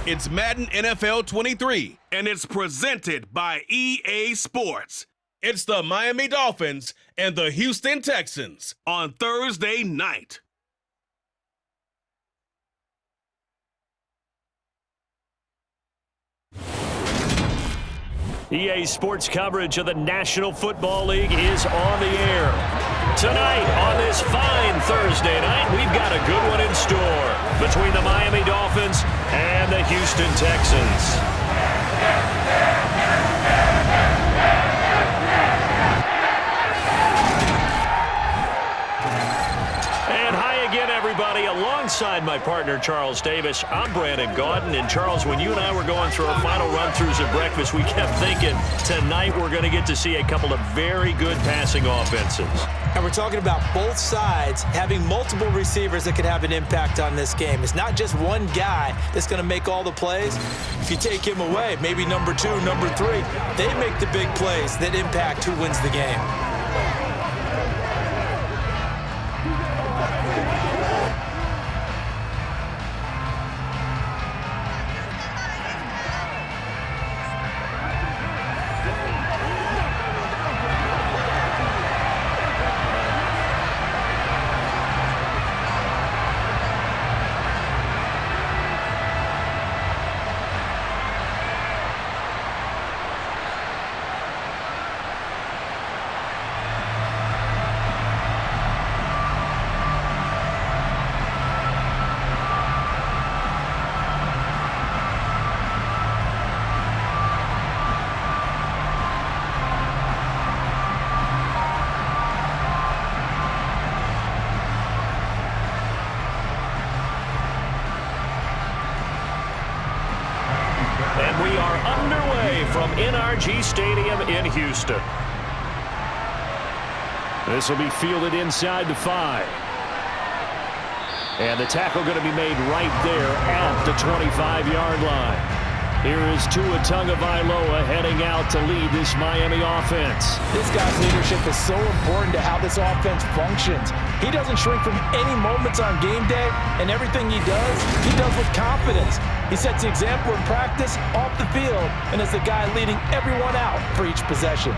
It's Madden NFL 23, and it's presented by EA Sports. It's the Miami Dolphins and the Houston Texans on Thursday night. EA Sports coverage of the National Football League is on the air. Tonight, on this fine Thursday night, we've got a good one in store between the Miami Dolphins and the Houston Texans. And hi again, everybody. Alongside my partner, Charles Davis, I'm Brandon Gaudin. And Charles, when you and I were going through our final run-throughs at breakfast, we kept thinking tonight we're going to get to see a couple of very good passing offenses. And we're talking about both sides having multiple receivers that can have an impact on this game. It's not just one guy that's going to make all the plays. If you take him away, maybe number 2, number 3, they make the big plays that impact who wins the game. NRG Stadium in Houston. This will be fielded inside the 5. And the tackle going to be made right there at the 25-yard line. Here is Tua Tagovailoa heading out to lead this Miami offense. This guy's leadership is so important to how this offense functions. He doesn't shrink from any moments on game day, and everything he does with confidence. He sets the example in practice, off the field, and is the guy leading everyone out for each possession.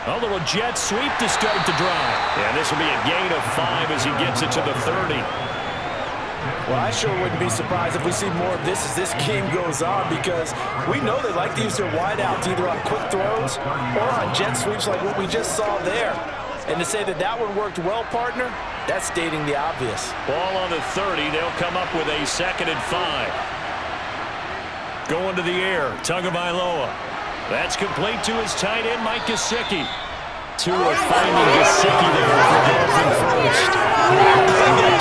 A little jet sweep to start the drive. And this will be a gain of 5 as he gets it to the 30. Well, I sure wouldn't be surprised if we see more of this as this game goes on, because we know they like to use their wideouts either on quick throws or on jet sweeps like what we just saw there. And to say that that one worked well, partner, that's stating the obvious. Ball on the 30. They'll come up with a 2nd and 5. Going to the air, Tagovailoa. That's complete to his tight end, Mike Gesicki. Tua finding Gesicki there for Dolphin first.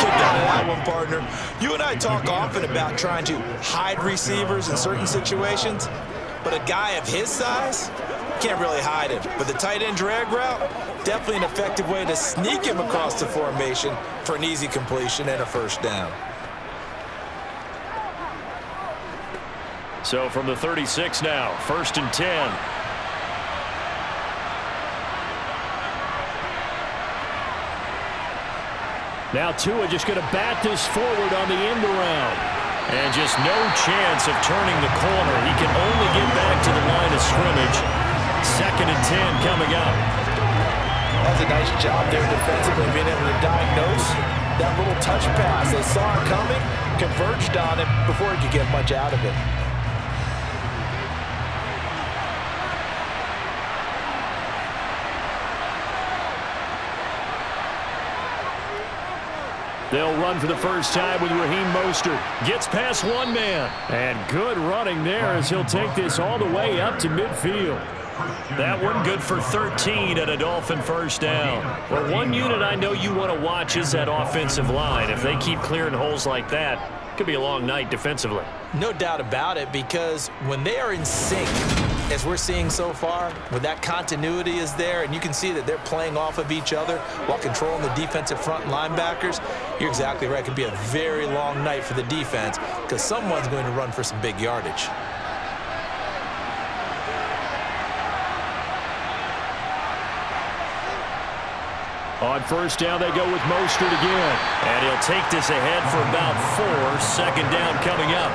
Kicked out of that one, partner. You and I talk often about trying to hide receivers in certain situations, but a guy of his size can't really hide him. But the tight end drag route, definitely an effective way to sneak him across the formation for an easy completion and a first down. So from the 36 now, 1st and 10. Now Tua just going to bat this forward on the end around. And just no chance of turning the corner. He can only get back to the line of scrimmage. 2nd and 10 coming up. That's a nice job there defensively, being able to diagnose that little touch pass. They saw it coming, converged on it before he could get much out of it. They'll run for the first time with Raheem Mostert. Gets past one man. And good running there as he'll take this all the way up to midfield. That one good for 13 at a Dolphin first down. Well, one unit I know you want to watch is that offensive line. If they keep clearing holes like that, it could be a long night defensively. No doubt about it, because when they are in sync, as we're seeing so far, when that continuity is there and you can see that they're playing off of each other while controlling the defensive front linebackers, you're exactly right. It could be a very long night for the defense because someone's going to run for some big yardage. On first down, they go with Mostert again. And he'll take this ahead for about 4. Second down coming up.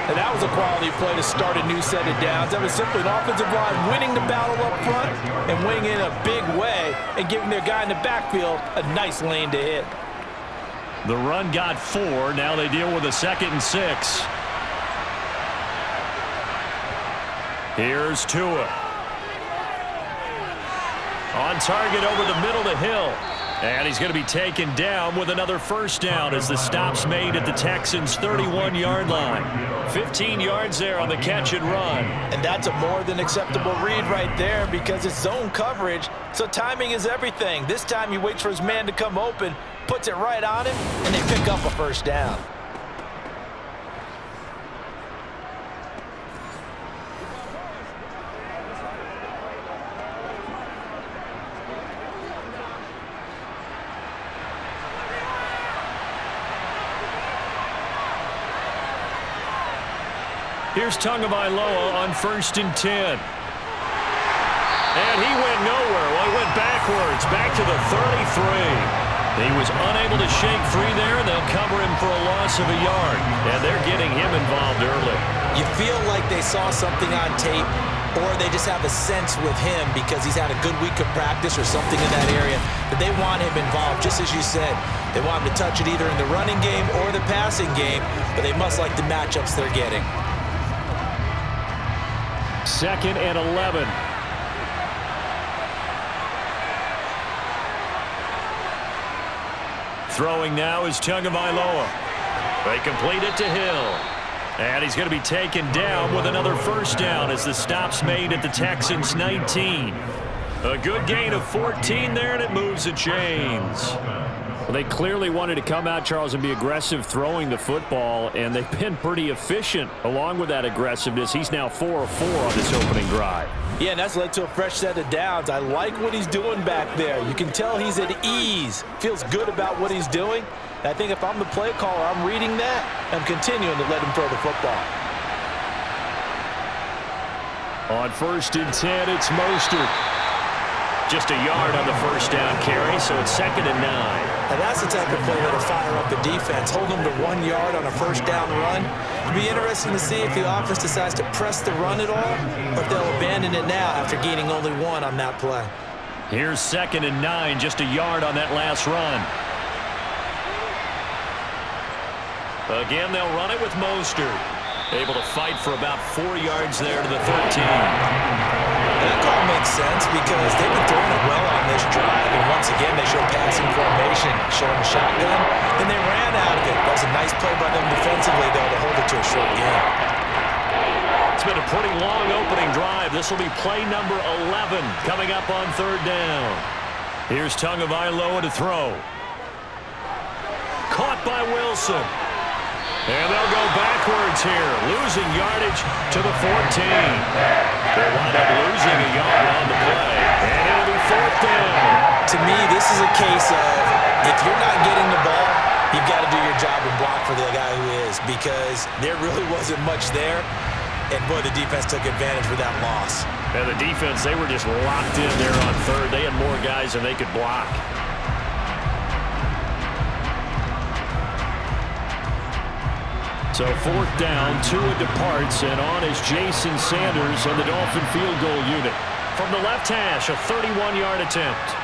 And that was a quality play to start a new set of downs. That was simply an offensive line winning the battle up front and winning in a big way and giving their guy in the backfield a nice lane to hit. The run got 4. Now they deal with a 2nd and 6. Here's Tua. On target over the middle to Hill. And he's going to be taken down with another first down as the stop's made at the Texans' 31-yard line. 15 yards there on the catch and run. And that's a more than acceptable read right there because it's zone coverage, so timing is everything. This time he waits for his man to come open, puts it right on him, and they pick up a first down. Here's Tagovailoa on 1st and 10. And he went nowhere. Well, he went backwards, back to the 33. He was unable to shake free there, and they'll cover him for a loss of a yard. And they're getting him involved early. You feel like they saw something on tape, or they just have a sense with him because he's had a good week of practice or something in that area, that they want him involved, just as you said. They want him to touch it either in the running game or the passing game, but they must like the matchups they're getting. 2nd and 11. Throwing now is Tagovailoa. They complete it to Hill. And he's going to be taken down with another first down as the stop's made at the Texans' 19. A good gain of 14 there, and it moves the chains. Well, they clearly wanted to come out, Charles, and be aggressive throwing the football, and they've been pretty efficient along with that aggressiveness. He's now 4 of 4 on this opening drive. Yeah, and that's led to a fresh set of downs. I like what he's doing back there. You can tell he's at ease. Feels good about what he's doing. And I think if I'm the play caller, I'm reading that. I'm continuing to let him throw the football. On 1st and 10, it's Mostert. Just a yard on the first down carry, so it's 2nd and 9. And that's the type of play that'll fire up the defense. Hold them to 1 yard on a first down run. It'll be interesting to see if the offense decides to press the run at all, or if they'll abandon it now after gaining only 1 on that play. Here's 2nd and 9, just a yard on that last run. Again, they'll run it with Mostert. Able to fight for about 4 yards there to the 13. That call makes sense because they've been throwing it well on this drive, and once again they show passing formation, showing a shotgun, and they ran out of it. That was a nice play by them defensively, though, to hold it to a short game. It's been a pretty long opening drive. This will be play number 11 coming up on 3rd down. Here's Tagovailoa to throw. Caught by Wilson. And they'll go backwards here, losing yardage to the 14. They wind up losing a yard on the play, and it'll be 4th down. To me, this is a case of if you're not getting the ball, you've got to do your job and block for the guy who is, because there really wasn't much there, and boy, the defense took advantage with that loss. And the defense, they were just locked in there on 3rd. They had more guys than they could block. So 4th down, Tua departs, and on is Jason Sanders and the Dolphin field goal unit. From the left hash, a 31-yard attempt.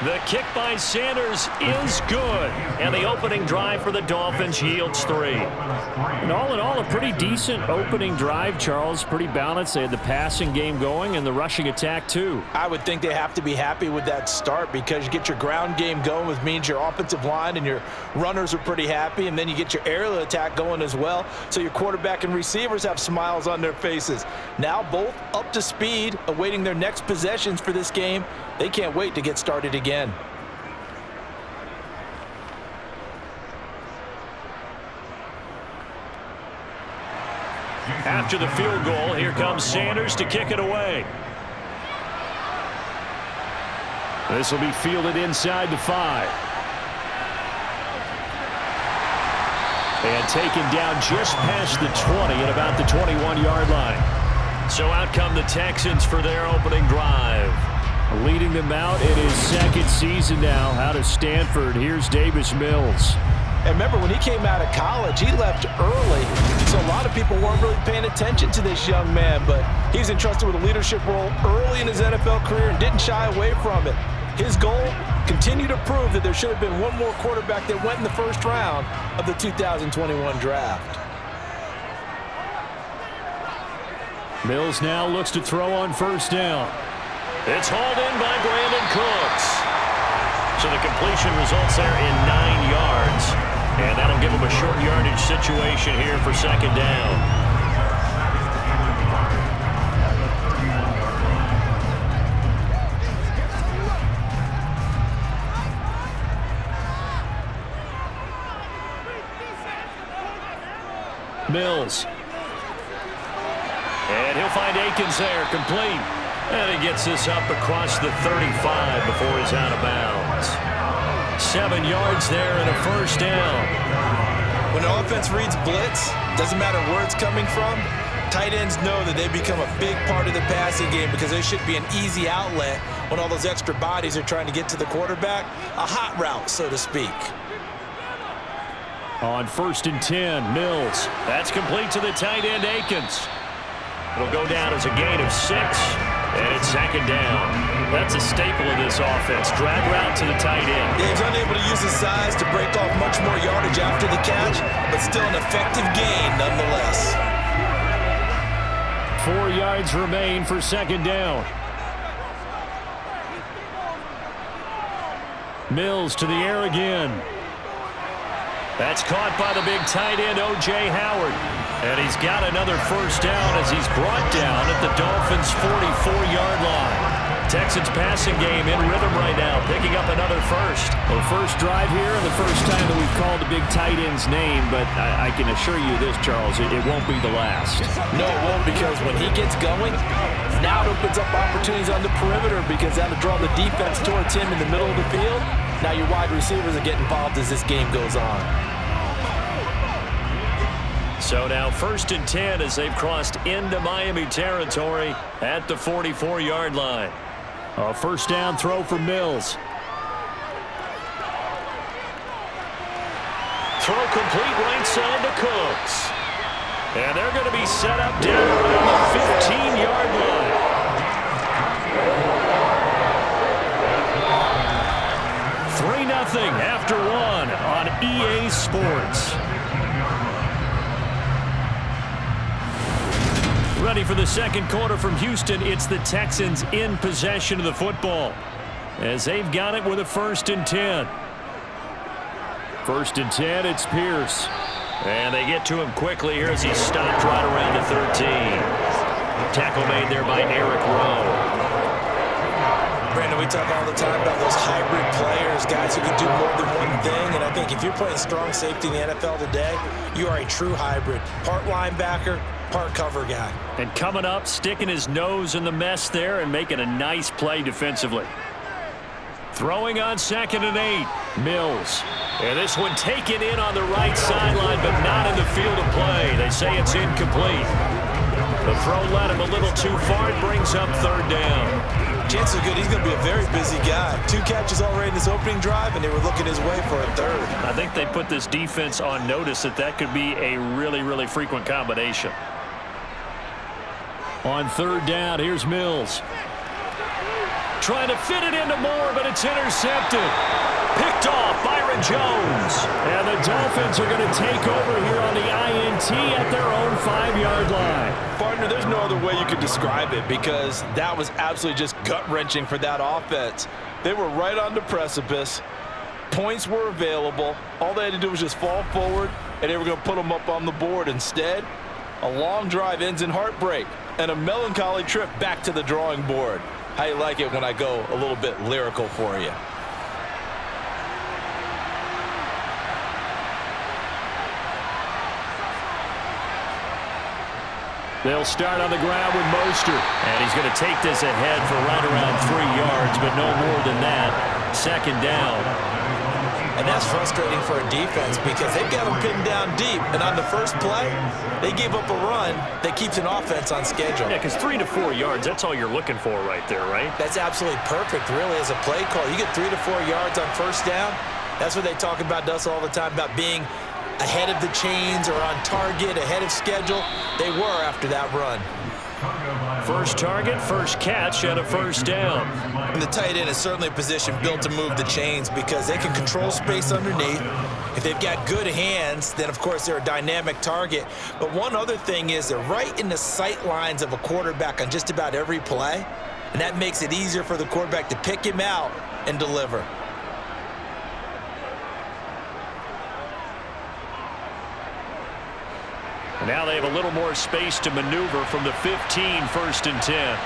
The kick by Sanders is good, and the opening drive for the Dolphins yields 3. And all in all, a pretty decent opening drive, Charles. Pretty balanced. They had the passing game going and the rushing attack, too. I would think they have to be happy with that start because you get your ground game going, which means your offensive line and your runners are pretty happy, and then you get your aerial attack going as well, so your quarterback and receivers have smiles on their faces. Now both up to speed, awaiting their next possessions for this game. They can't wait to get started again. After the field goal, here comes Sanders to kick it away. This will be fielded inside the 5. And taken down just past the 20 at about the 21-yard line. So out come the Texans for their opening drive. leading them out in his second season now out of Stanford. Here's Davis Mills. And remember, when he came out of college, he left early, so a lot of people weren't really paying attention to this young man, but he's entrusted with a leadership role early in his NFL career and didn't shy away from it. His goal, continue to prove that there should have been one more quarterback that went in the first round of the 2021 draft. Mills now looks to throw on first down. It's hauled in by Brandon Cooks. So the completion results there in 9 yards. And that'll give him a short yardage situation here for second down. Mills. And he'll find Akins there, complete. And he gets this up across the 35 before he's out of bounds. 7 yards there and a first down. When the offense reads blitz, doesn't matter where it's coming from, tight ends know that they become a big part of the passing game because they should be an easy outlet when all those extra bodies are trying to get to the quarterback. A hot route, so to speak. On 1st and 10, Mills. That's complete to the tight end, Akins. It'll go down as a gain of 6, and it's second down. That's a staple of this offense. Drag route to the tight end. He's unable to use his size to break off much more yardage after the catch, but still an effective gain nonetheless. 4 yards remain for second down. Mills to the air again. That's caught by the big tight end, O.J. Howard. And he's got another first down as he's brought down at the Dolphins' 44-yard line. Texans passing game in rhythm right now, picking up another first. Well, first drive here and the first time that we've called the big tight end's name, but I can assure you this, Charles, it won't be the last. No, it won't, because when he gets going, now it opens up opportunities on the perimeter because that'll draw the defense towards him in the middle of the field. Now your wide receivers will get involved as this game goes on. So now 1st and 10 as they've crossed into Miami territory at the 44-yard line. A first down throw for Mills. Throw complete right side to Cooks. And they're going to be set up down around the 15-yard line. After 1 on EA Sports. Ready for the second quarter from Houston. It's the Texans in possession of the football as they've got it with a 1st and 10. 1st and 10, it's Pierce. And they get to him quickly here as he's stopped right around the 13. Tackle made there by Eric Rowe. Brandon, we talk all the time about those hybrid players, guys who can do more than one thing, and I think if you're playing strong safety in the NFL today, you are a true hybrid. Part linebacker, part cover guy. And coming up, sticking his nose in the mess there and making a nice play defensively. Throwing on 2nd and 8, Mills. And this one taken in on the right sideline, but not in the field of play. They say it's incomplete. The throw led him a little too far. It brings up 3rd down. Chances are good he's going to be a very busy guy. 2 catches already in this opening drive, and they were looking his way for a 3rd. I think they put this defense on notice that could be a really, really frequent combination. On 3rd down, here's Mills. Trying to fit it into Moore, but it's intercepted. Picked off, Byron Jones. And the Dolphins are going to take over here on the INT at their own 5-yard line. Partner, there's no other way you could describe it because that was absolutely just gut-wrenching for that offense. They were right on the precipice. Points were available. All they had to do was just fall forward, and they were going to put them up on the board. Instead, a long drive ends in heartbreak and a melancholy trip back to the drawing board. How you like it when I go a little bit lyrical for you? They'll start on the ground with Mostert. And he's going to take this ahead for right around 3 yards, but no more than that. 2nd down. And that's frustrating for a defense because they've got them pinned down deep. And on the first play, they gave up a run that keeps an offense on schedule. Yeah, because 3 to 4 yards, that's all you're looking for right there, right? That's absolutely perfect, really, as a play call. You get 3 to 4 yards on first down. That's what they talk about to us all the time, about being ahead of the chains or on target, ahead of schedule. They were after that run. First target, first catch, and a first down. And the tight end is certainly a position built to move the chains because they can control space underneath. If they've got good hands, then of course they're a dynamic target. But one other thing is they're right in the sight lines of a quarterback on just about every play. And that makes it easier for the quarterback to pick him out and deliver. Now they have a little more space to maneuver from the 15, first and 10.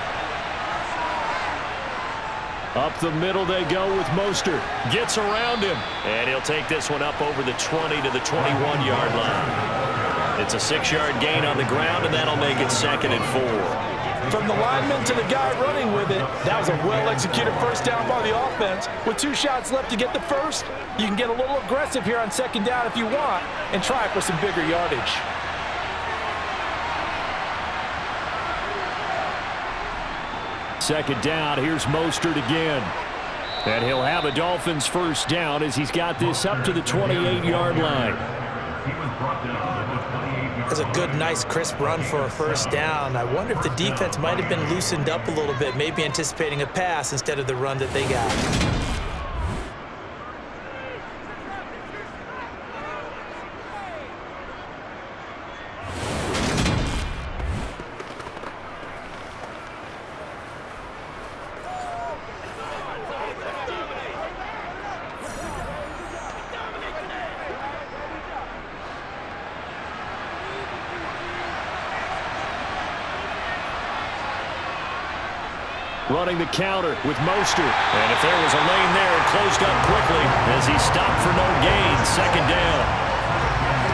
Up the middle they go with Mostert. Gets around him. And he'll take this one up over the 20 to the 21-yard line. It's a 6-yard gain on the ground, and that'll make it 2nd and 4. From the lineman to the guy running with it, that was a well-executed first down by the offense. With 2 shots left to get the first, you can get a little aggressive here on 2nd down if you want and try for some bigger yardage. Second down, here's Mostert again. And he'll have a Dolphins first down as he's got this up to the 28-yard line. That's a good, nice, crisp run for a first down. I wonder if the defense might have been loosened up a little bit, maybe anticipating a pass instead of the run that they got. Running the counter with Mostert. And if there was a lane there, it closed up quickly as he stopped for no gain. 2nd down.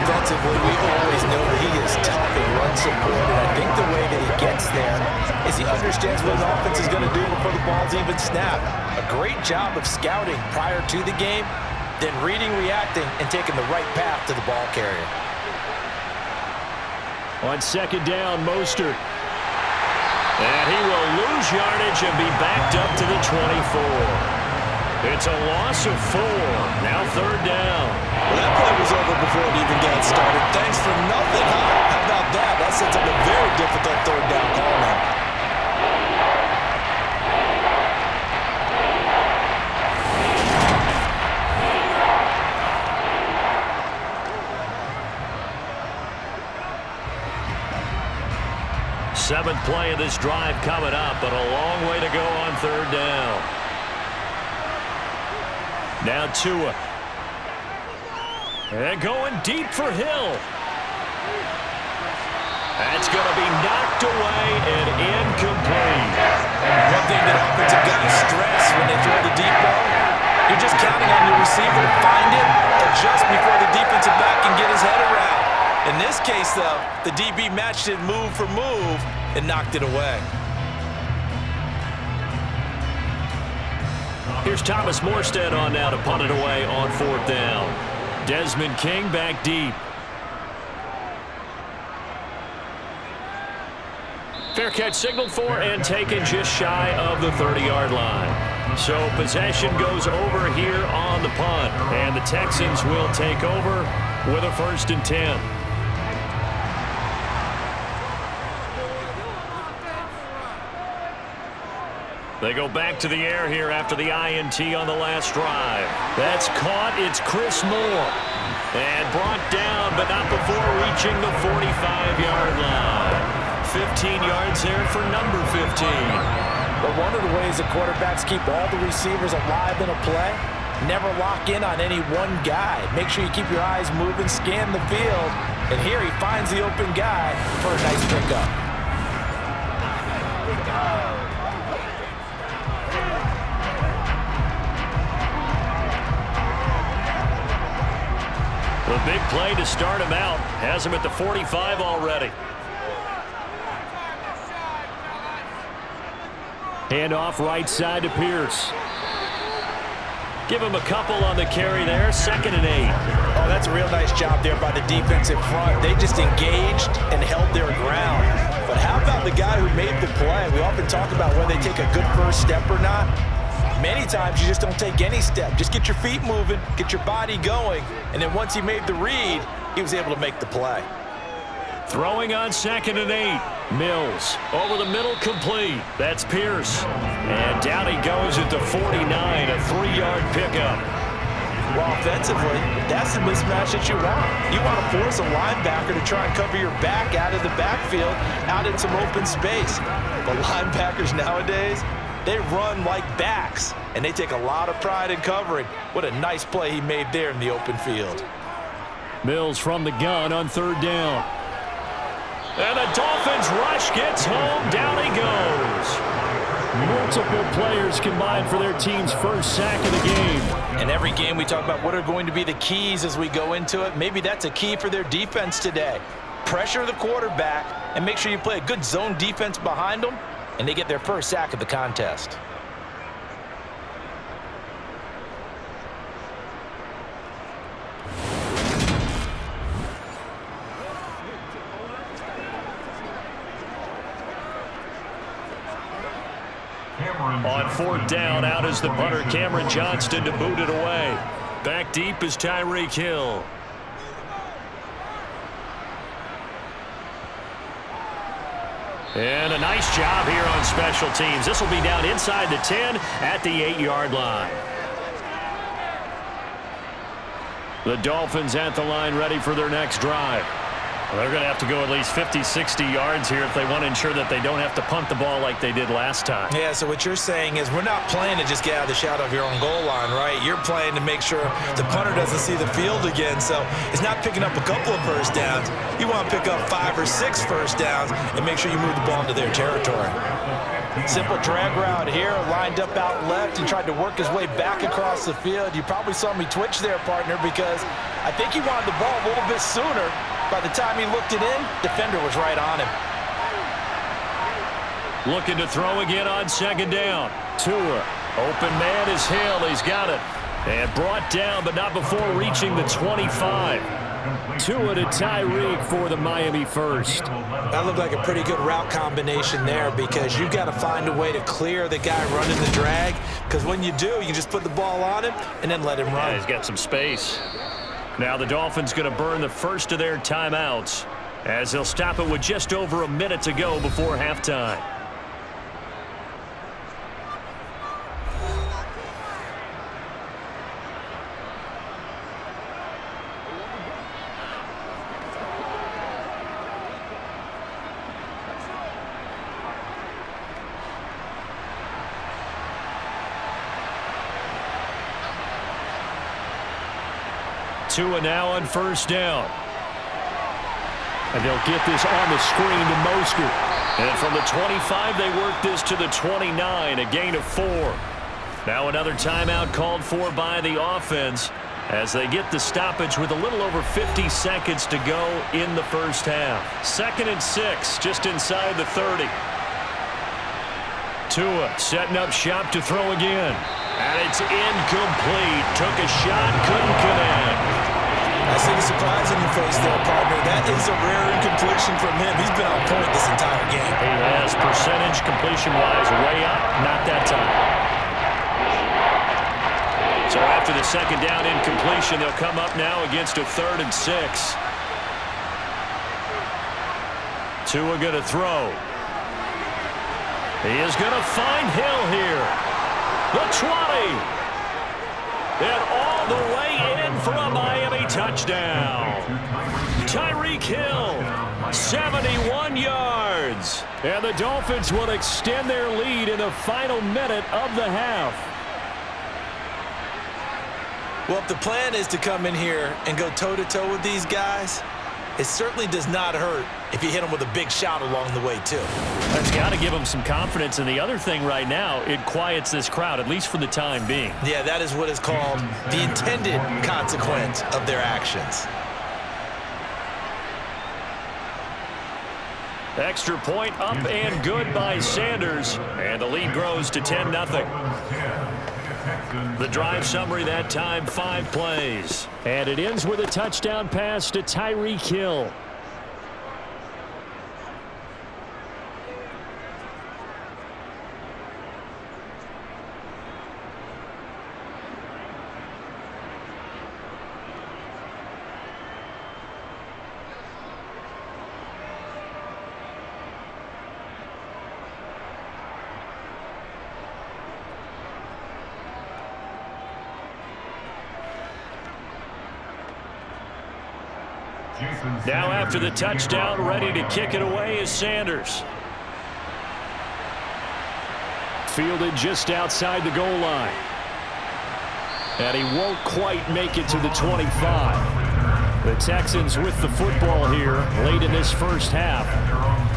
Defensively, we always know that he is tough and run support, and I think the way that he gets there is he understands what his offense is going to do before the ball's even snapped. A great job of scouting prior to the game, then reading, reacting, and taking the right path to the ball carrier. On 2nd down, Mostert. And he will lose yardage and be backed up to the 24. It's a loss of 4. Now 3rd down. Well, that play was over before it even got started. Thanks for nothing, huh? How about that? That sets up a very difficult 3rd down call now. Seventh play of this drive coming up, but a long way to go on 3rd down. Now Tua. And going deep for Hill. That's going to be knocked away and incomplete. One thing that offensive guys stress when they throw the deep ball, you're just counting on your receiver to find it, adjust before the defensive back can get his head around. In this case, though, the DB matched it move for move and knocked it away. Here's Thomas Morstead on now to punt it away on 4th down. Desmond King back deep. Fair catch signaled for and taken just shy of the 30-yard line. So possession goes over here on the punt, and the Texans will take over with a 1st and 10. They go back to the air here after the INT on the last drive. That's caught. It's Chris Moore. And brought down, but not before reaching the 45-yard line. 15 yards there for number 15. But one of the ways the quarterbacks keep all the receivers alive in a play, never lock in on any one guy. Make sure you keep your eyes moving, scan the field. And here he finds the open guy for a nice pickup. The big play to start him out. Has him at the 45 already. Hand off right side to Pierce. Give him a couple on the carry there, 2nd and 8. Oh, that's a real nice job there by the defensive front. They just engaged and held their ground. But how about the guy who made the play? We often talk about whether they take a good first step or not. Many times you just don't take any step. Just get your feet moving, get your body going, and then once he made the read, he was able to make the play. Throwing on 2nd and 8. Mills over the middle, complete. That's Pierce. And down he goes at the 49, a 3-yard pickup. Well, offensively, that's the mismatch that you want. You want to force a linebacker to try and cover your back out of the backfield, out in some open space. But linebackers nowadays, they run like backs, and they take a lot of pride in covering. What a nice play he made there in the open field. Mills from the gun on 3rd down. And the Dolphins rush gets home. Down he goes. Multiple players combined for their team's first sack of the game. And every game we talk about what are going to be the keys as we go into it. Maybe that's a key for their defense today. Pressure the quarterback and make sure you play a good zone defense behind them, and they get their first sack of the contest. On 4th down, out is the punter, Cameron Johnston, to boot it away. Back deep is Tyreek Hill. And a nice job here on special teams. This will be down inside the 10 at the 8-yard line. The Dolphins at the line, ready for their next drive. Well, they're going to have to go at least 50, 60 yards here if they want to ensure that they don't have to punt the ball like they did last time. Yeah, so what you're saying is we're not playing to just get out of the shadow of your own goal line, right? You're playing to make sure the punter doesn't see the field again. So it's not picking up a couple of first downs. You want to pick up 5 or 6 first downs and make sure you move the ball into their territory. Simple drag route here, lined up out left and tried to work his way back across the field. You probably saw me twitch there, partner, because I think he wanted the ball a little bit sooner. By the time he looked it in, defender was right on him. Looking to throw again on 2nd down. Tua, open man is Hill. He's got it. And brought down, but not before reaching the 25. Tua to Tyreek for the Miami first. That looked like a pretty good route combination there because you've got to find a way to clear the guy running the drag, because when you do, you just put the ball on him and then let him run. Yeah, he's got some space. Now the Dolphins going to burn the first of their timeouts as they'll stop it with just over a minute to go before halftime. Tua now on 1st down. And they'll get this on the screen to Mostert. And from the 25, they work this to the 29, a gain of 4. Now another timeout called for by the offense as they get the stoppage with a little over 50 seconds to go in the first half. 2nd and 6, just inside the 30. Tua setting up shop to throw again. And it's incomplete. Took a shot, couldn't connect. I see the surprise in your face there, partner. That is a rare incompletion from him. He's been on point this entire game. He has percentage completion-wise way up, not that time. So after the 2nd down incompletion, they'll come up now against a 3rd and 6. Tua going to throw. He is going to find Hill here. The 20. And all the way in for a Miami touchdown. Tyreek Hill, 71 yards. And the Dolphins will extend their lead in the final minute of the half. Well, if the plan is to come in here and go toe-to-toe with these guys, it certainly does not hurt if you hit them with a big shot along the way, too. That's got to give them some confidence. And the other thing right now, it quiets this crowd, at least for the time being. Yeah, that is what is called the intended consequence of their actions. Extra point up and good by Sanders. And the lead grows to 10-0. The drive summary that time, 5 plays. And it ends with a touchdown pass to Tyreek Hill. Now after the touchdown, ready to kick it away is Sanders. Fielded just outside the goal line. And he won't quite make it to the 25. The Texans with the football here late in this first half.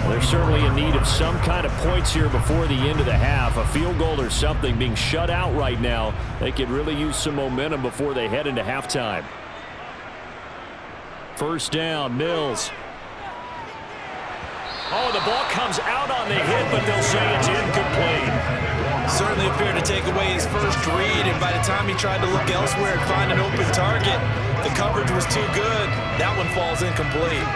They're certainly in need of some kind of points here before the end of the half. A field goal or something, being shut out right now. They could really use some momentum before they head into halftime. First down, Mills. Oh, the ball comes out on the hit, but they'll say it's incomplete. Certainly appeared to take away his first read, and by the time he tried to look elsewhere and find an open target, the coverage was too good. That one falls incomplete.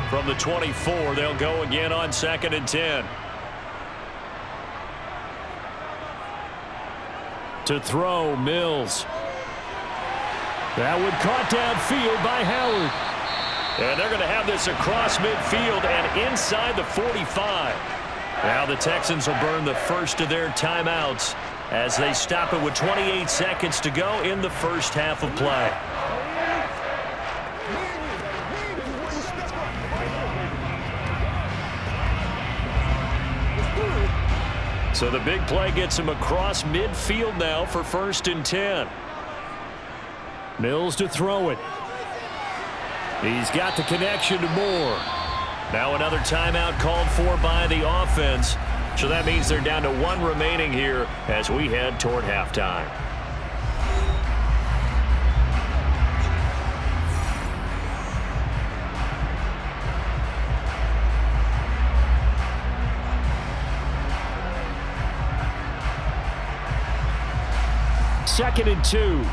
From the 24, they'll go again on 2nd and 10. To throw, Mills. That one caught downfield by Howard. And they're going to have this across midfield and inside the 45. Now the Texans will burn the first of their timeouts as they stop it with 28 seconds to go in the first half of play. So the big play gets him across midfield now for 1st and 10. Mills to throw it. He's got the connection to Moore. Now another timeout called for by the offense. So that means they're down to 1 remaining here as we head toward halftime. Second and 2.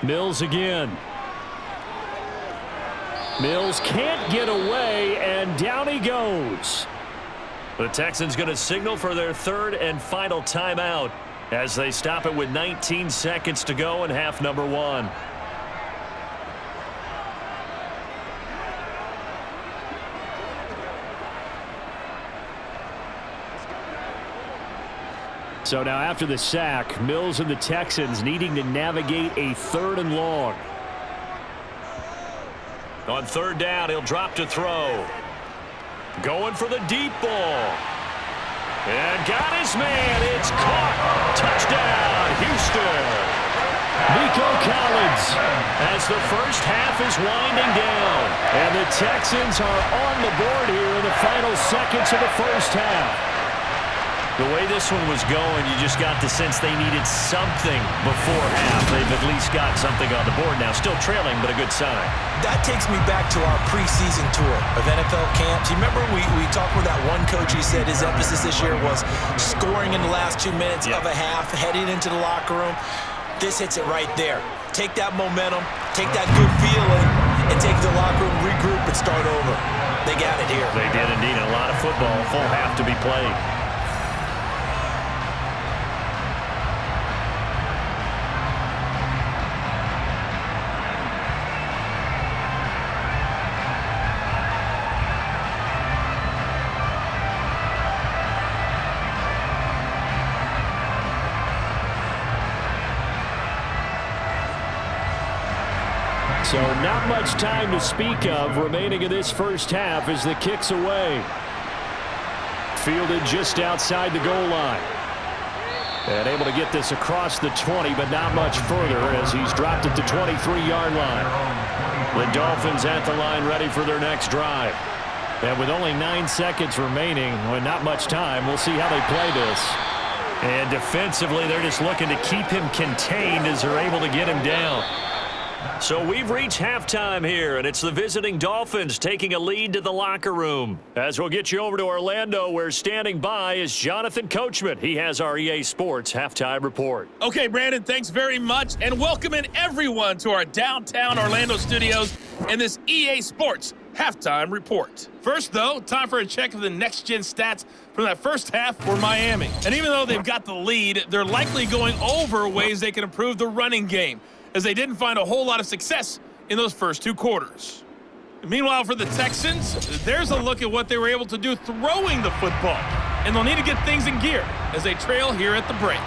Mills again. Mills can't get away, and down he goes. The Texans going to signal for their 3rd and final timeout as they stop it with 19 seconds to go in half number 1. So now after the sack, Mills and the Texans needing to navigate a 3rd and long. On 3rd down, he'll drop to throw. Going for the deep ball. And got his man. It's caught. Touchdown, Houston. Nico Collins as the first half is winding down. And the Texans are on the board here in the final seconds of the first half. The way this one was going, you just got the sense they needed something before half. They've at least got something on the board now. Still trailing, but a good sign. That takes me back to our preseason tour of NFL camps. You remember we talked with that one coach. He said his emphasis this year was scoring in the last 2 minutes of a half, heading into the locker room. This hits it right there. Take that momentum, take that good feeling, and take the locker room, regroup, and start over. They got it here. They did indeed. A lot of football, full half to be played. So not much time to speak of remaining in this first half as the kick's away. Fielded just outside the goal line. And able to get this across the 20, but not much further as he's dropped it to 23-yard line. The Dolphins at the line ready for their next drive. And with only 9 seconds remaining, with not much time, we'll see how they play this. And defensively, they're just looking to keep him contained as they're able to get him down. So we've reached halftime here, and it's the visiting Dolphins taking a lead to the locker room. As we'll get you over to Orlando, where standing by is Jonathan Coachman. He has our EA Sports halftime report. Okay, Brandon, thanks very much, and welcoming everyone to our downtown Orlando studios and this EA Sports halftime report. First, though, time for a check of the next-gen stats from that first half for Miami. And even though they've got the lead, they're likely going over ways they can improve the running game, as they didn't find a whole lot of success in those first two quarters. Meanwhile, for the Texans, there's a look at what they were able to do throwing the football, and they'll need to get things in gear as they trail here at the break.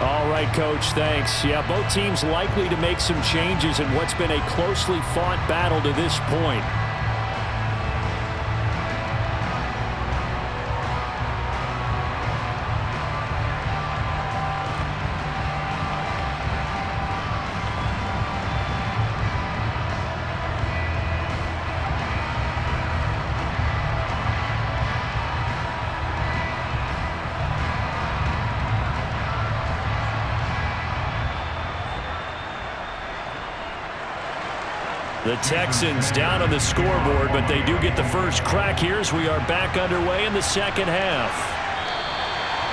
All right, Coach, thanks. Yeah, both teams likely to make some changes in what's been a closely fought battle to this point. The Texans down on the scoreboard, but they do get the first crack here as we are back underway in the second half.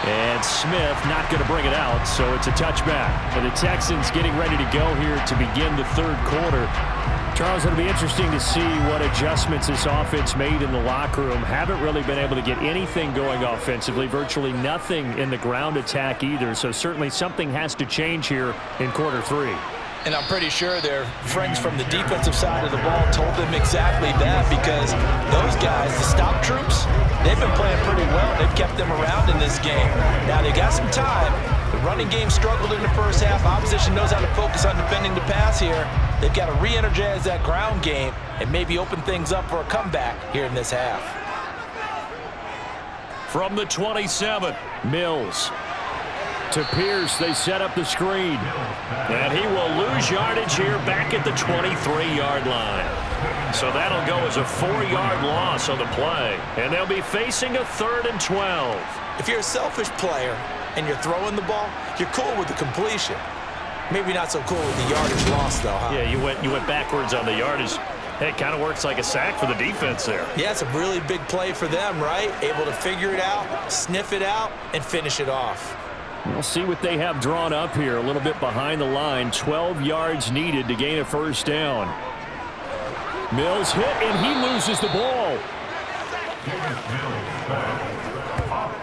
And Smith not going to bring it out, so it's a touchback. And the Texans getting ready to go here to begin the third quarter. Charles, it'll be interesting to see what adjustments this offense made in the locker room. Haven't really been able to get anything going offensively, virtually nothing in the ground attack either. So certainly something has to change here in quarter three. And I'm pretty sure their friends from the defensive side of the ball told them exactly that, because those guys, the stop troops, they've been playing pretty well. They've kept them around in this game. Now, they got some time. The running game struggled in the first half. Opposition knows how to focus on defending the pass here. They've got to re-energize that ground game and maybe open things up for a comeback here in this half. From the 27, Mills. To Pierce, they set up the screen. And he will lose yardage here back at the 23-yard line. So that'll go as a 4-yard loss on the play. And they'll be facing a 3rd and 12. If you're a selfish player and you're throwing the ball, you're cool with the completion. Maybe not so cool with the yardage loss, though, huh? Yeah, you went backwards on the yardage. Hey, it kind of works like a sack for the defense there. Yeah, it's a really big play for them, right? Able to figure it out, sniff it out, and finish it off. We'll see what they have drawn up here. A little bit behind the line. 12 yards needed to gain a first down. Mills hit, and he loses the ball.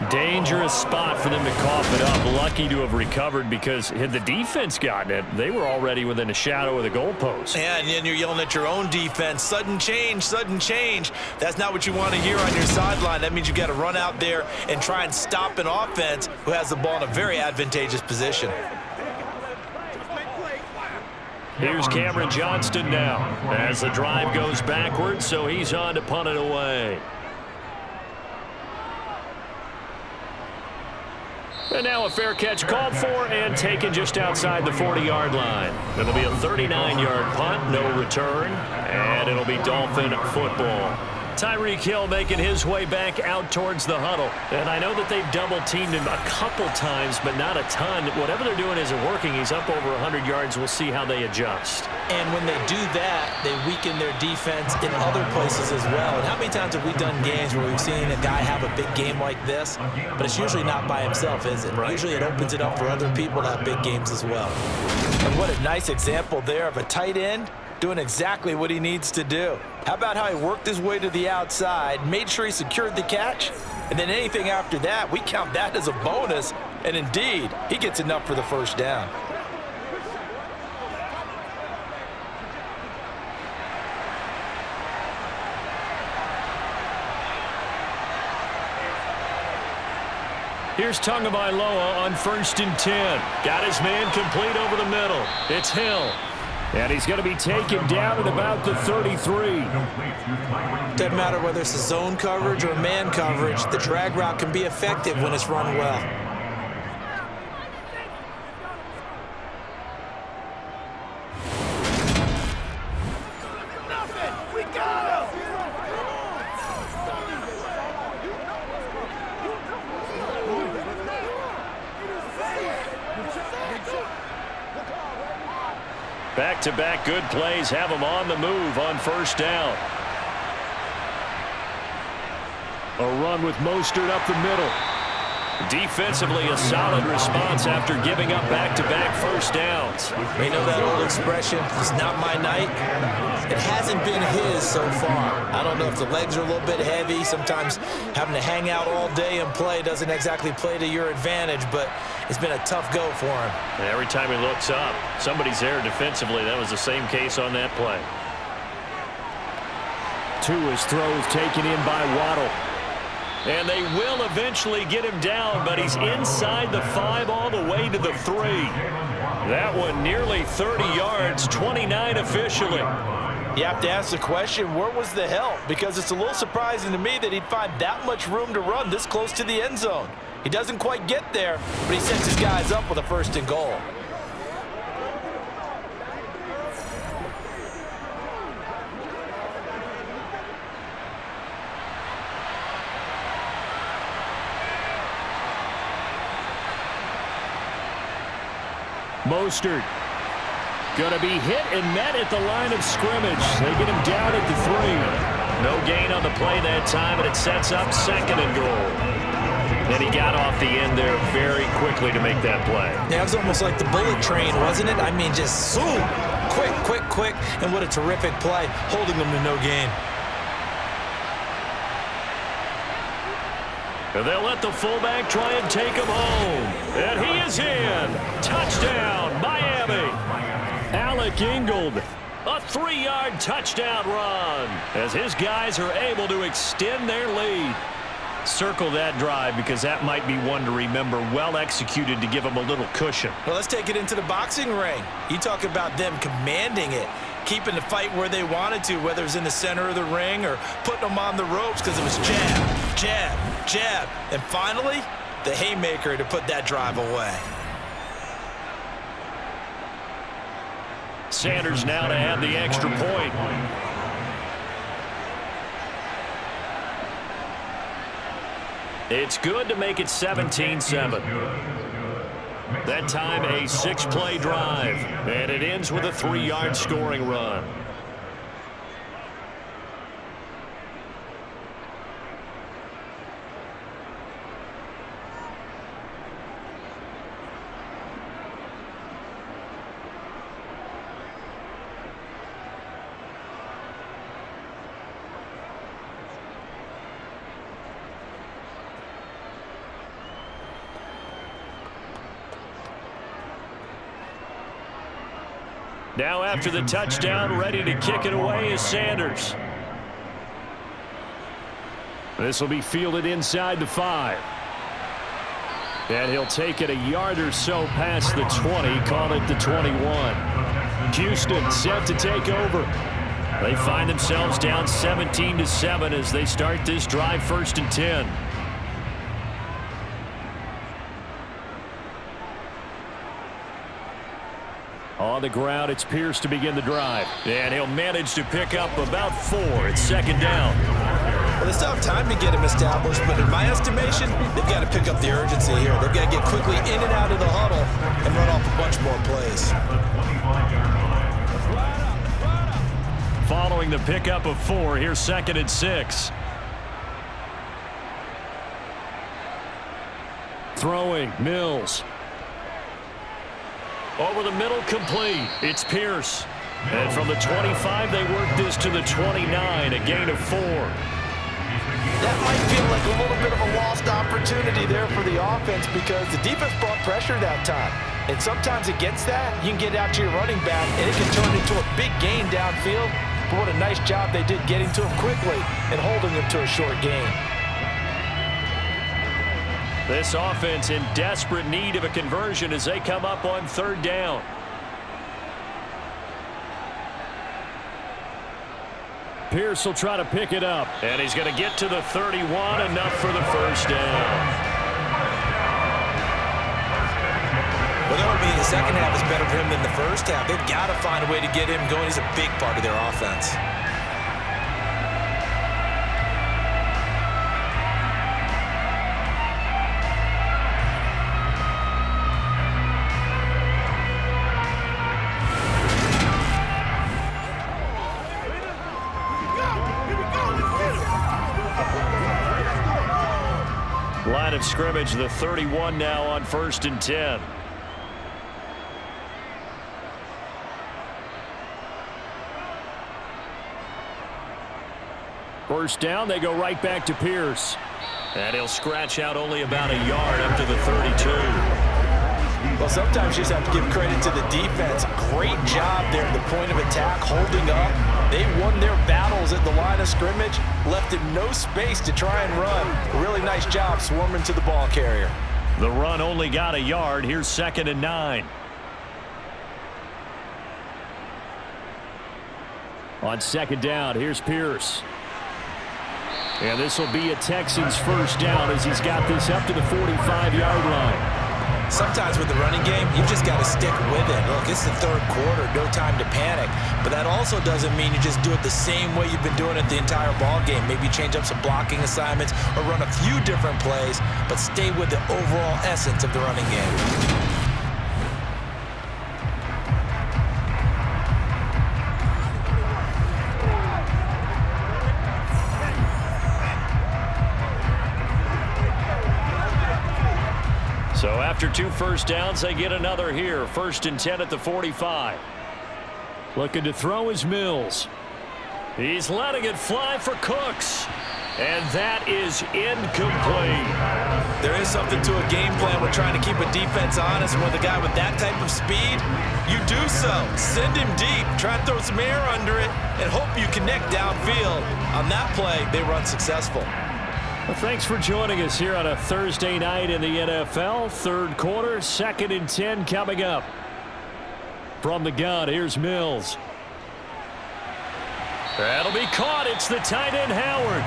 Dangerous spot for them to cough it up. Lucky to have recovered, because had the defense gotten it, they were already within a shadow of the goalpost. Yeah, and then you're yelling at your own defense. Sudden change, sudden change. That's not what you want to hear on your sideline. That means you've got to run out there and try and stop an offense who has the ball in a very advantageous position. Here's Cameron Johnston now as the drive goes backwards, so he's on to punt it away. And now a fair catch called for and taken just outside the 40-yard line. It'll be a 39-yard punt, no return, and it'll be Dolphin football. Tyreek Hill making his way back out towards the huddle. And I know that they've double-teamed him a couple times, but not a ton. Whatever they're doing isn't working. He's up over 100 yards. We'll see how they adjust. And when they do that, they weaken their defense in other places as well. And how many times have we done games where we've seen a guy have a big game like this, but it's usually not by himself, is it? Right. Usually it opens it up for other people to have big games as well. And what a nice example there of a tight end doing exactly what he needs to do. How about how he worked his way to the outside, made sure he secured the catch, and then anything after that, we count that as a bonus, and indeed, he gets enough for the first down. Here's Tagovailoa on 1st and 10. Got his man complete over the middle. It's Hill. And he's going to be taken down at about the 33. Doesn't matter whether it's a zone coverage or man coverage, the drag route can be effective when it's run well. Back-to-back good plays have him on the move on first down. A run with Mostert up the middle. Defensively, a solid response after giving up back-to-back first downs. You know that old expression, it's not my night? It hasn't been his so far. I don't know if the legs are a little bit heavy. Sometimes having to hang out all day and play doesn't exactly play to your advantage, but it's been a tough go for him. And every time he looks up, somebody's there defensively. That was the same case on that play. Tua's throws taken in by Waddle. And they will eventually get him down, but he's inside the 5 all the way to the 3. That one nearly 30 yards, 29 officially. You have to ask the question, where was the help? Because it's a little surprising to me that he'd find that much room to run this close to the end zone. He doesn't quite get there, but he sets his guys up with a 1st and goal. Mostert going to be hit and met at the line of scrimmage. They get him down at the 3. No gain on the play that time, and it sets up 2nd and goal. And he got off the end there very quickly to make that play. Yeah, it was almost like the bullet train, wasn't it? I mean, just zoom, quick, and what a terrific play, holding them to no gain. And they'll let the fullback try and take him home. And he is in. Touchdown, Miami. Alec Ingold, a 3-yard touchdown run as his guys are able to extend their lead. Circle that drive because that might be one to remember. Well executed to give them a little cushion. Well, let's take it into the boxing ring. You talk about them commanding it, keeping the fight where they wanted to, whether it's in the center of the ring or putting them on the ropes because it was jab, and finally, the haymaker to put that drive away. Sanders now to add the extra point. It's good to make it 17-7. That time a 6-play drive, and it ends with a 3-yard scoring run. Now after the touchdown, ready to kick it away is Sanders. This will be fielded inside the 5. And he'll take it a yard or so past the 20, call it the 21. Houston set to take over. They find themselves down 17-7 as they start this drive 1st and 10. On the ground, it's Pierce to begin the drive. And he'll manage to pick up about 4. It's 2nd down. Well, they still have time to get him established, but in my estimation, they've got to pick up the urgency here. They've got to get quickly in and out of the huddle and run off a bunch more plays. Following the pickup of 4, here's 2nd and 6. Throwing, Mills. Over the middle, complete. It's Pierce. And from the 25, they work this to the 29, a gain of 4. That might feel like a little bit of a lost opportunity there for the offense because the defense brought pressure that time. And sometimes against that, you can get out to your running back, and it can turn into a big gain downfield. But what a nice job they did getting to him quickly and holding him to a short gain. This offense in desperate need of a conversion as they come up on 3rd down. Pierce will try to pick it up. And he's going to get to the 31, enough for the 1st down. Well, that would be the second half is better for him than the first half. They've got to find a way to get him going. He's a big part of their offense. scrimmage, the 31 now on 1st and 10. First down, they go right back to Pierce. And he'll scratch out only about a yard up to the 32. Well, sometimes you just have to give credit to the defense. Great job there at the point of attack, holding up. They won their battles at the line of scrimmage, left him no space to try and run. Really nice job swarming to the ball carrier. The run only got a yard. Here's 2nd and 9. On 2nd down, here's Pierce. And this will be a Texans first down as he's got this up to the 45-yard line. Sometimes with the running game, you've just got to stick with it. Look, it's the 3rd quarter, no time to panic. But that also doesn't mean you just do it the same way you've been doing it the entire ball game. Maybe change up some blocking assignments or run a few different plays, but stay with the overall essence of the running game. So after 2 first downs, they get another here. 1st and 10 at the 45. Looking to throw is Mills. He's letting it fly for Cooks. And that is incomplete. There is something to a game plan with trying to keep a defense honest. And with a guy with that type of speed, you do so. Send him deep. Try and throw some air under it and hope you connect downfield. On that play, they run successful. Well, thanks for joining us here on a Thursday night in the NFL. 3rd quarter, 2nd and 10 coming up. From the gun, here's Mills. That'll be caught. It's the tight end, Howard.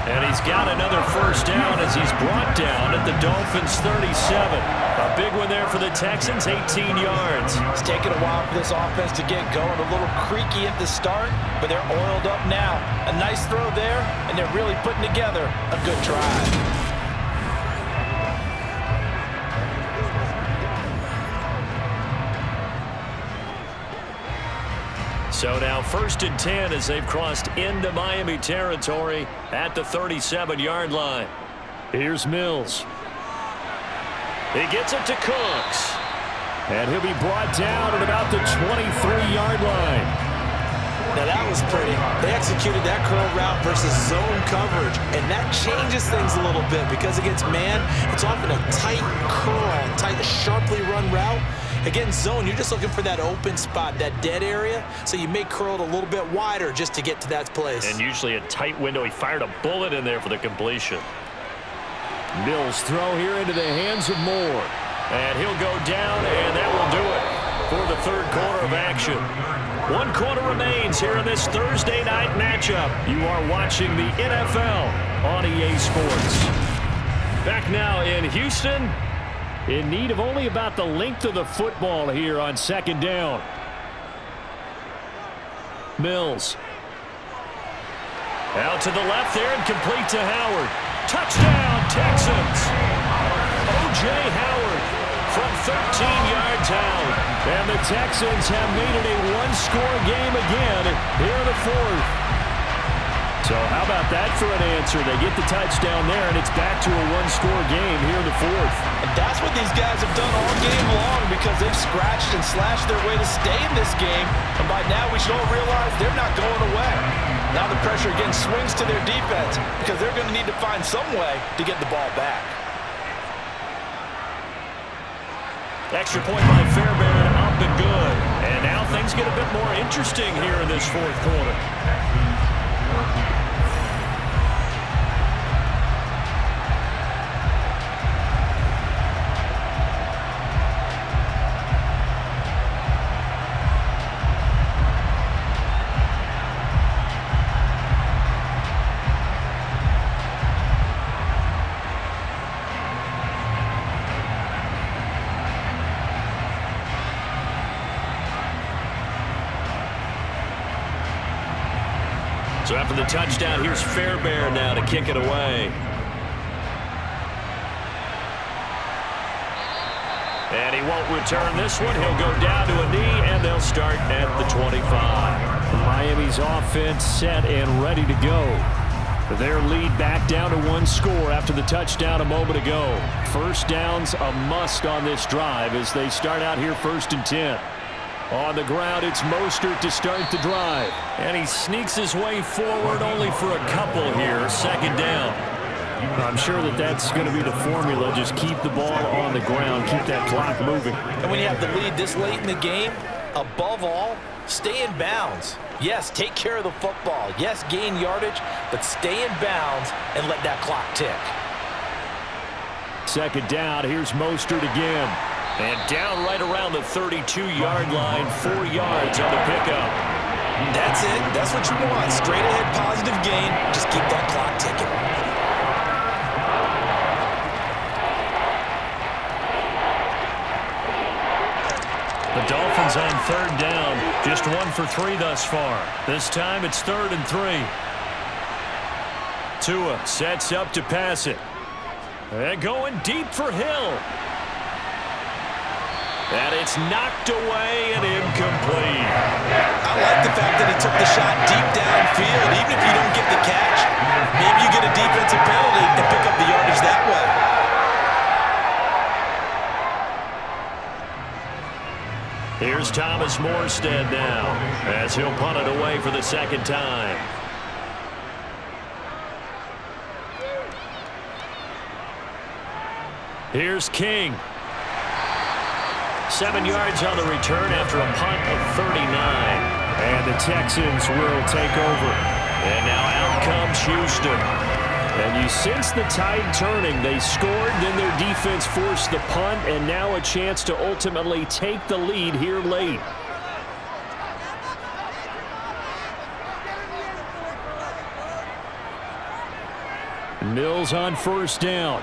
And he's got another first down as he's brought down at the Dolphins' 37. A big one there for the Texans, 18 yards. It's taken a while for this offense to get going. A little creaky at the start, but they're oiled up now. A nice throw there, and they're really putting together a good drive. So now 1st and 10 as they've crossed into Miami territory at the 37-yard line. Here's Mills. He gets it to Cooks. And he'll be brought down at about the 23-yard line. Now that was pretty. They executed that curl route versus zone coverage, and that changes things a little bit because against man, it's often a tight curl, tight, sharply run route. Against zone, you're just looking for that open spot, that dead area, so you may curl it a little bit wider just to get to that place. And usually a tight window. He fired a bullet in there for the completion. Mills throw here into the hands of Moore. And he'll go down, and that will do it for the 3rd quarter of action. 1 quarter remains here in this Thursday night matchup. You are watching the NFL on EA Sports. Back now in Houston, in need of only about the length of the football here on 2nd down. Mills. Out to the left there and complete to Howard. Touchdown, Texans. O.J. Howard from 13 yards out. And the Texans have made it a 1-score game again here in the 4th. So how about that for an answer? They get the touchdown there, and it's back to a 1-score game here in the 4th. And that's what these guys have done all game long because they've scratched and slashed their way to stay in this game. And by now we should all realize they're not going away. Now the pressure again swings to their defense because they're going to need to find some way to get the ball back. Extra point by Fairbairn, up and good. And now things get a bit more interesting here in this 4th quarter. So after the touchdown, here's Fairbairn now to kick it away. And he won't return this one. He'll go down to a knee, and they'll start at the 25. Miami's offense set and ready to go. Their lead back down to 1 score after the touchdown a moment ago. First down's a must on this drive as they start out here 1st and 10. On the ground, it's Mostert to start the drive. And he sneaks his way forward only for a couple here. 2nd down. I'm sure that that's going to be the formula. Just keep the ball on the ground. Keep that clock moving. And when you have the lead this late in the game, above all, stay in bounds. Yes, take care of the football. Yes, gain yardage, but stay in bounds and let that clock tick. 2nd down. Here's Mostert again. And down right around the 32-yard line. 4 yards on the pickup. That's it. That's what you want. Straight ahead positive gain. Just keep that clock ticking. The Dolphins on 3rd down. Just 1 for 3 thus far. This time it's 3rd and 3. Tua sets up to pass it. And going deep for Hill. And it's knocked away and incomplete. I like the fact that he took the shot deep downfield. Even if you don't get the catch, maybe you get a defensive penalty and pick up the yardage that way. Here's Thomas Morstead now as he'll punt it away for the 2nd time. Here's King. 7 yards on the return after a punt of 39. And the Texans will take over. And now out comes Houston. And you sense the tide turning. They scored, then their defense forced the punt, and now a chance to ultimately take the lead here late. Mills on 1st down.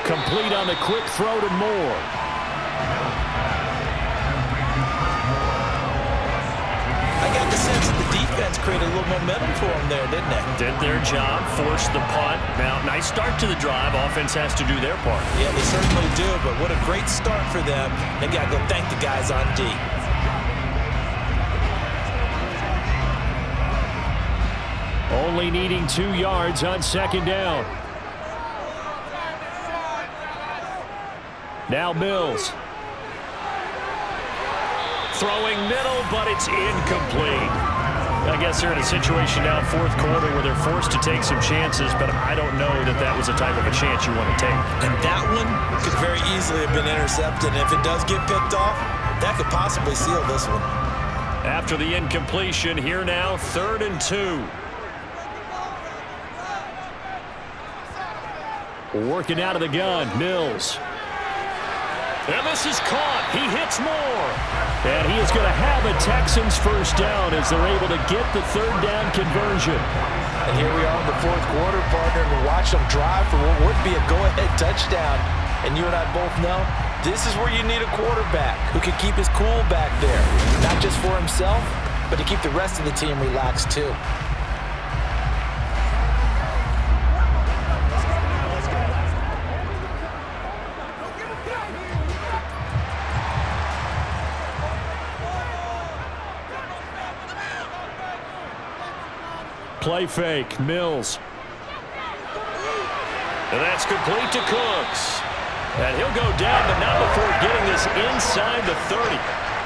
Complete on the quick throw to Moore. I got the sense that the defense created a little momentum for them there, didn't they? Did their job, forced the punt. Now, nice start to the drive. Offense has to do their part. Yeah, they certainly do, but what a great start for them. They got to go thank the guys on D. Only needing 2 yards on 2nd down. Now Mills. Throwing middle, but it's incomplete. I guess they're in a situation now, 4th quarter, where they're forced to take some chances, but I don't know that that was the type of a chance you want to take. And that one could very easily have been intercepted, and if it does get picked off, that could possibly seal this one. After the incompletion, here now, 3rd and 2. Working out of the gun, Mills. And this is caught. He hits Moore. And he is going to have a Texans 1st down as they're able to get the 3rd down conversion. And here we are in the 4th quarter, partner, and we watch them drive for what would be a go-ahead touchdown. And you and I both know this is where you need a quarterback who can keep his cool back there. Not just for himself, but to keep the rest of the team relaxed too. Play fake, Mills. And that's complete to Cooks. And he'll go down, but not before getting this inside the 30.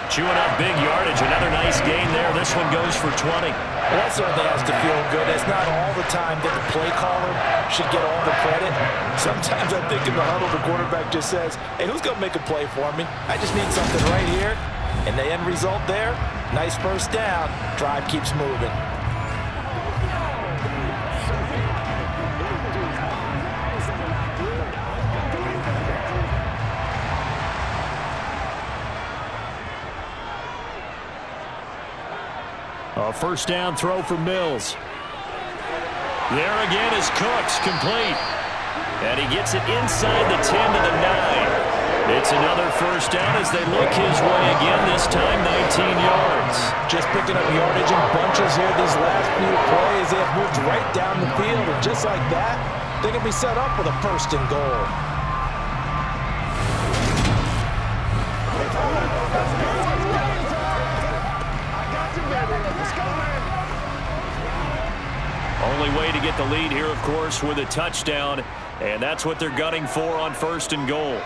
Chewing up big yardage. Another nice gain there. This one goes for 20. Well, that certainly has to feel good. It's not all the time that the play caller should get all the credit. Sometimes I think in the huddle, the quarterback just says, hey, who's going to make a play for me? I just need something right here. And the end result there, nice 1st down. Drive keeps moving. A 1st down throw for Mills. There again is Cooks, complete. And he gets it inside the 10 to the 9. It's another 1st down as they look his way again, this time 19 yards. Just picking up yardage in bunches here these last few plays. They have moved right down the field, and just like that, they're going to be set up with a 1st and goal. Only way to get back a lead here, of course, with a touchdown, and that's what they're gunning for on 1st and goal.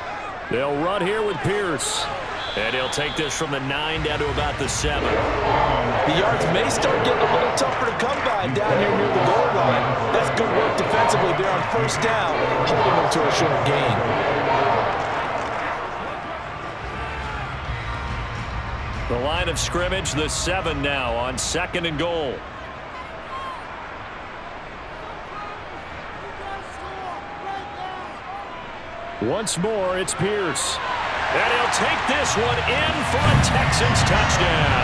They'll run here with Pierce, and he'll take this from the 9 down to about the 7. The yards may start getting a little tougher to come by down here near the goal line. That's good work defensively there on 1st down, holding them to a short gain. The line of scrimmage, the 7 now on 2nd and goal. Once more, it's Pierce. And he'll take this one in for a Texans touchdown.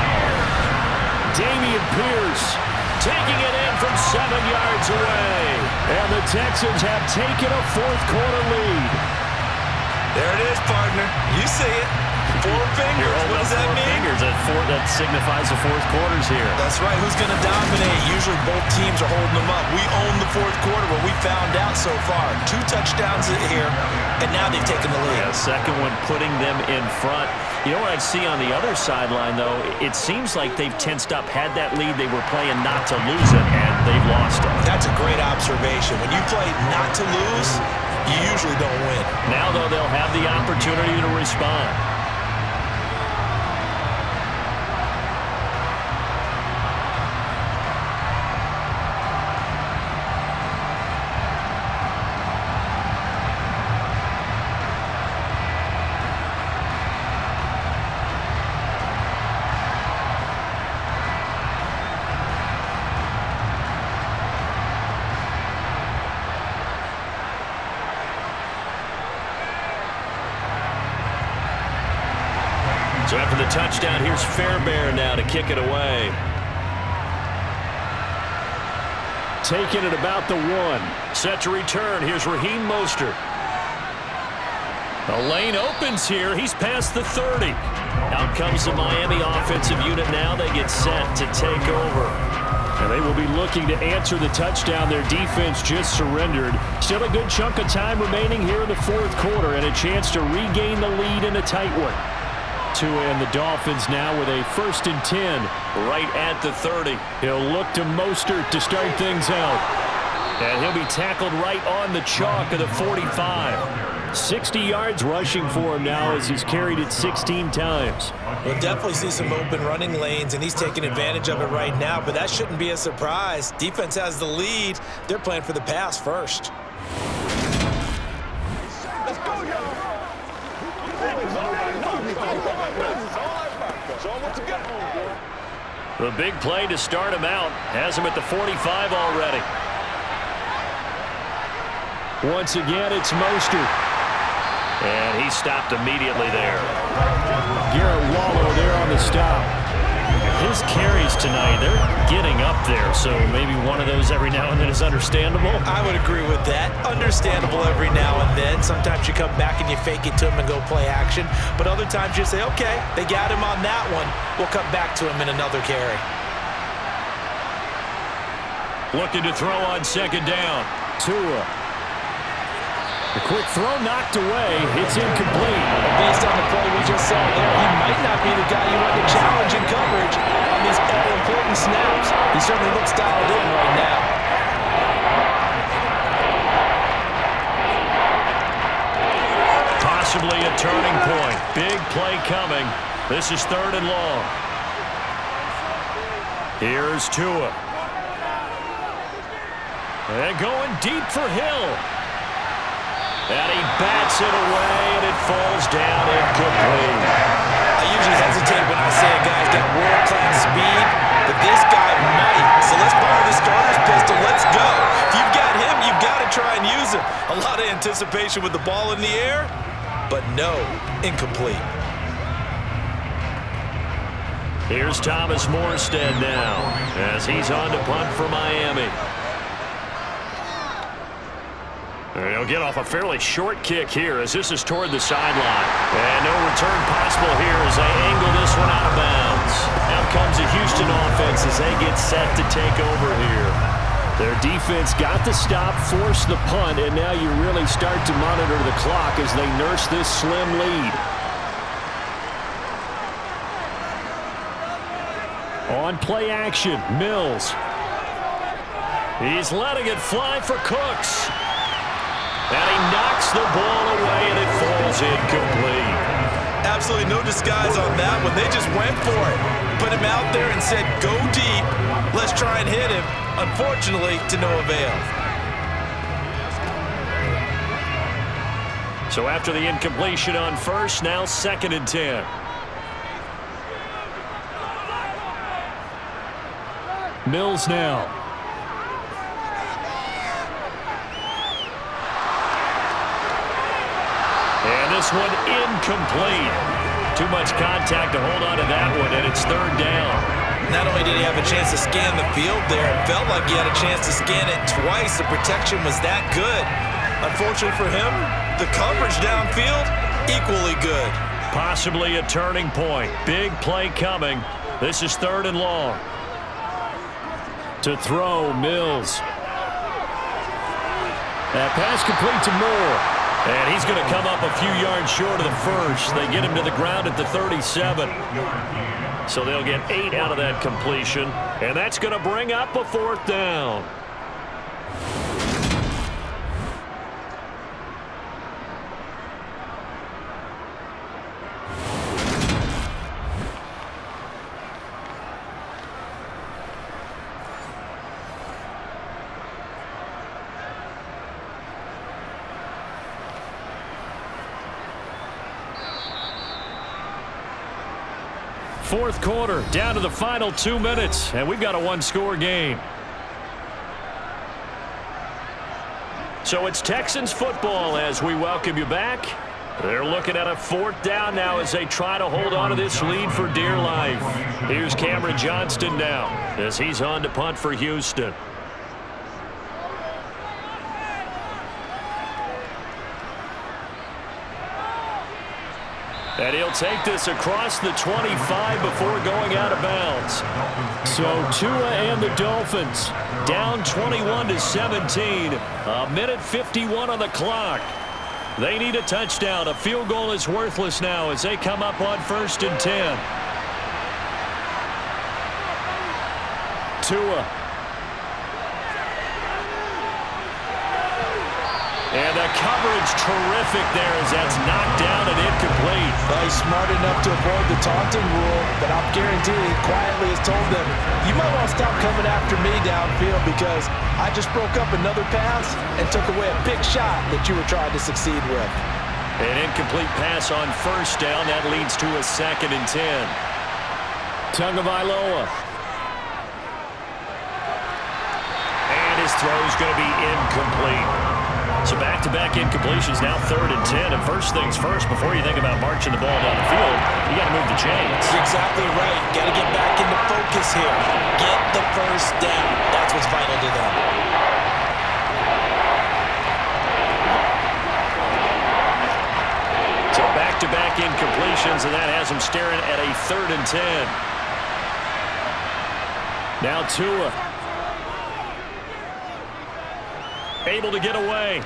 Damian Pierce taking it in from 7 yards away. And the Texans have taken a 4th quarter lead. There it is, partner. You see it. 4 fingers. What does that mean? 4 fingers. That signifies the 4th quarters here. That's right. Who's going to dominate? Usually both teams are holding them up. We own the 4th quarter, but we found out so far. 2 touchdowns here, and now they've taken the lead. Yeah, second one putting them in front. You know what I see on the other sideline, though? It seems like they've tensed up. Had that lead, they were playing not to lose it, and they've lost it. That's a great observation. When you play not to lose, you usually don't win. Now, though, they'll have the opportunity to respond. So after the touchdown, here's Fairbairn now to kick it away. Taking it about the 1. Set to return. Here's Raheem Mostert. The lane opens here. He's past the 30. Out comes the Miami offensive unit now. They get set to take over. And they will be looking to answer the touchdown. Their defense just surrendered. Still a good chunk of time remaining here in the 4th quarter and a chance to regain the lead in a tight one. Tua and the Dolphins now with a 1st and 10 right at the 30. He'll look to Mostert to start things out. And he'll be tackled right on the chalk of the 45. 60 yards rushing for him now as he's carried it 16 times. We'll definitely see some open running lanes, and he's taking advantage of it right now, but that shouldn't be a surprise. Defense has the lead. They're playing for the pass first. Let's go, y'all. The big play to start him out has him at the 45 already. Once again, it's Mostert. And he stopped immediately there. Garrett Wallow there on the stop. His carries tonight, they're getting up there, so maybe one of those every now and then is understandable. I would agree with that. Understandable every now and then. Sometimes you come back and you fake it to him and go play action. But other times you say, okay, they got him on that one. We'll come back to him in another carry. Looking to throw on 2nd down. Tua. The quick throw knocked away. It's incomplete. Based on the play we just saw there, he might not be the guy you want to challenge in coverage on these all-important snaps. He certainly looks dialed in right now. Possibly a turning point. Big play coming. This is 3rd and long. Here's Tua. And going deep for Hill. And he bats it away, and it falls down incomplete. I usually hesitate when I say a guy's got world-class speed, but this guy might. So let's fire the starter's pistol. Let's go. If you've got him, you've got to try and use him. A lot of anticipation with the ball in the air, but no, incomplete. Here's Thomas Morstead now as he's on to punt for Miami. He'll get off a fairly short kick here as this is toward the sideline. And no return possible here as they angle this one out of bounds. Out comes the Houston offense as they get set to take over here. Their defense got the stop, forced the punt, and now you really start to monitor the clock as they nurse this slim lead. On play action, Mills. He's letting it fly for Cooks. And he knocks the ball away, and it falls incomplete. Absolutely no disguise on that one. They just went for it. Put him out there and said, go deep. Let's try and hit him. Unfortunately, to no avail. So after the incompletion on first, now 2nd and 10. Mills now. And this one incomplete. Too much contact to hold on to that one, and it's 3rd down. Not only did he have a chance to scan the field there, it felt like he had a chance to scan it twice. The protection was that good. Unfortunately for him, the coverage downfield, equally good. Possibly a turning point. Big play coming. This is 3rd and long. To throw, Mills. That pass complete to Moore. And he's going to come up a few yards short of the first. They get him to the ground at the 37. So they'll get 8 out of that completion. And that's going to bring up a 4th down. Fourth quarter, down to the final 2 minutes, and we've got a 1-score game. So it's Texans football as we welcome you back. They're looking at a 4th down now as they try to hold on to this lead for dear life. Here's Cameron Johnston now as he's on to punt for Houston. And he'll take this across the 25 before going out of bounds. So Tua and the Dolphins down 21-17. A minute 51 on the clock. They need a touchdown. A field goal is worthless now as they come up on 1st and 10. Tua. And the coverage terrific there as that's knocked down and incomplete. Well, he's smart enough to avoid the taunting rule, but I'll guarantee he quietly has told them, you might want to stop coming after me downfield because I just broke up another pass and took away a big shot that you were trying to succeed with. An incomplete pass on 1st down. That leads to a 2nd and 10. Tagovailoa. And his throw is going to be incomplete. So back-to-back incompletions, now 3rd and 10. And first things first, before you think about marching the ball down the field, you got to move the chains. You're exactly right. Got to get back into focus here. Get the 1st down. That's what's vital to them. So back-to-back incompletions, and that has them staring at a 3rd and 10. Now Tua. Able to get away.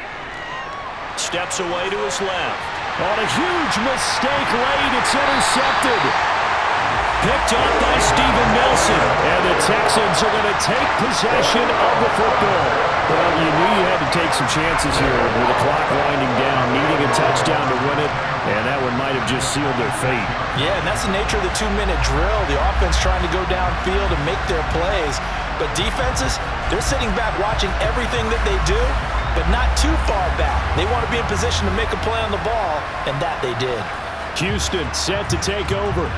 Steps away to his left. On a huge mistake late, it's intercepted. Picked up by Steven Nelson. And the Texans are going to take possession of the football. Well, you knew you had to take some chances here with the clock winding down, needing a touchdown to win it, and that one might have just sealed their fate. Yeah, and that's the nature of the 2-minute drill. The offense trying to go downfield and make their plays. But defenses, they're sitting back watching everything that they do, but not too far back. They want to be in position to make a play on the ball, and that they did. Houston set to take over.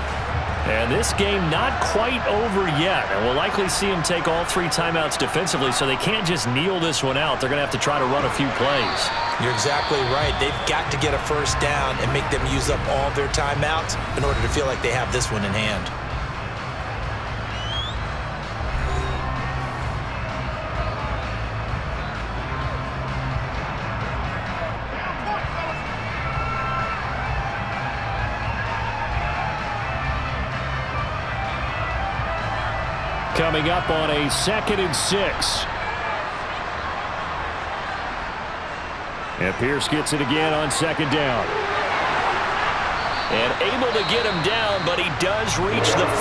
And this game not quite over yet. And we'll likely see them take all 3 timeouts defensively, so they can't just kneel this one out. They're going to have to try to run a few plays. You're exactly right. They've got to get a 1st down and make them use up all their timeouts in order to feel like they have this one in hand. Coming up on a 2nd and 6. And Pierce gets it again on 2nd down. And able to get him down, but he does reach the 5.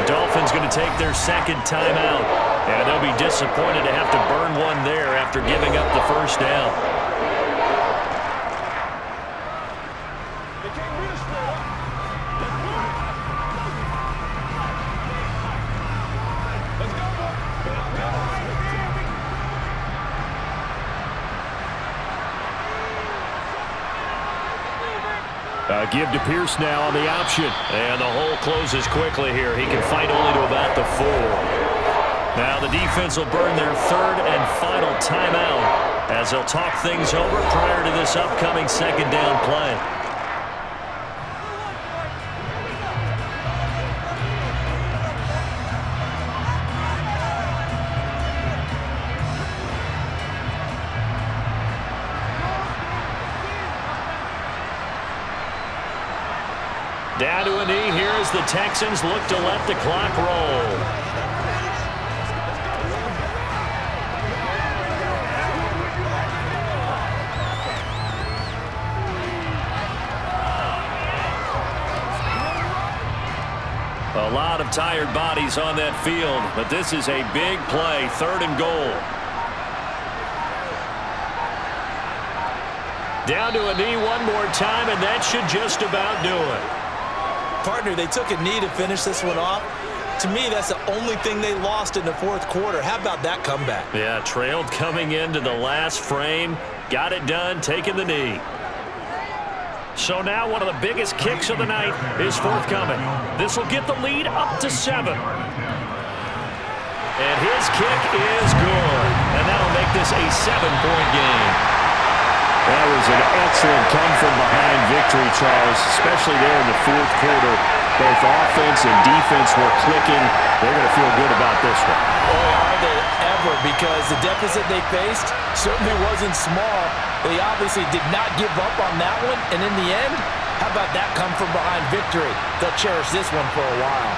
The Dolphins going to take their 2nd timeout. And they'll be disappointed to have to burn one there after giving up the first down. Give to Pierce now on the option. And the hole closes quickly here. He can fight only to about the 4. Now the defense will burn their third and final timeout as they'll talk things over prior to this upcoming second down play. Down to a knee here as the Texans look to let the clock roll. A lot of tired bodies on that field, but this is a big play, 3rd and goal. Down to a knee one more time, and that should just about do it. Partner, they took a knee to finish this one off. To me, that's the only thing they lost in the 4th quarter. How about that comeback? Yeah, trailed coming into the last frame. Got it done, taking the knee. So now one of the biggest kicks of the night is forthcoming. This will get the lead up to 7. And his kick is good. And that'll make this a 7-point game. That was an excellent come-from-behind victory, Charles, especially there in the 4th quarter. Both offense and defense were clicking. They're going to feel good about this one. Boy, are they ever, because the deficit they faced certainly wasn't small. They obviously did not give up on that one, and in the end, how about that come-from-behind victory? They'll cherish this one for a while.